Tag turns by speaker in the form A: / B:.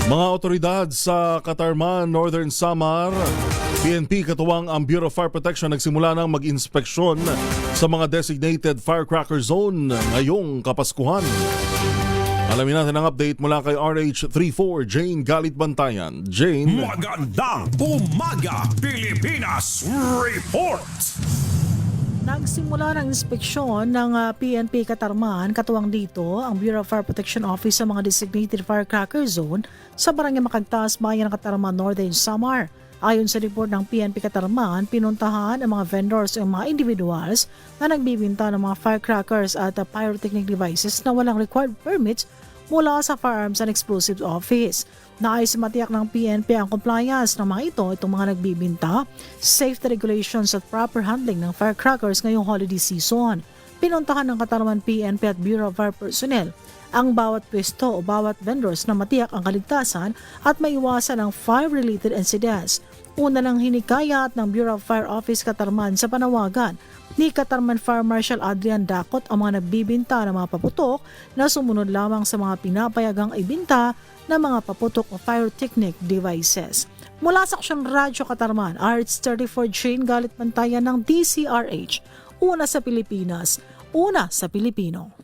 A: Mga otoridad sa Katarman, Northern Samar, PNP katuwang ang Bureau of Fire Protection nagsimula ng mag-inspeksyon sa mga designated firecracker zone ngayong Kapaskuhan. Alamin natin ang update mula kay RH34 Jane Galit Bantayan. Jane.
B: Magandang umaga, Pilipinas Report!
C: Nagsimula ng inspeksyon ng PNP Katarman, katuwang dito ang Bureau of Fire Protection Office sa mga designated firecracker zone sa Barangay Makagtas, Bayan ng Katarman, Northern Samar. Ayon sa report ng PNP Katarman, pinuntahan ang mga vendors o mga individuals na nagbibinta ng mga firecrackers at pyrotechnic devices na walang required permits mula sa Firearms and Explosives Office. Nais matiyak ng PNP ang compliance ng mga itong mga nagbibinta, safety regulations at proper handling ng firecrackers ngayong holiday season. Pinuntahan ng Katarman PNP at Bureau of Fire Personnel ang bawat pwesto o bawat vendors na matiyak ang kaligtasan at maiwasan ang fire-related incidents. Una lang hinikayat ng Bureau of Fire Office Katarman sa panawagan ni Katarman Fire Marshal Adrian Dacot ang mga nagbibinta ng mga paputok na sumunod lamang sa mga pinapayagang ibinta ng mga paputok o pyrotechnic devices. Mula sa Aksyon Radyo Katarman, RH34 Jane Galit Bantayan ng DCRH. Una sa Pilipinas, una sa Pilipino.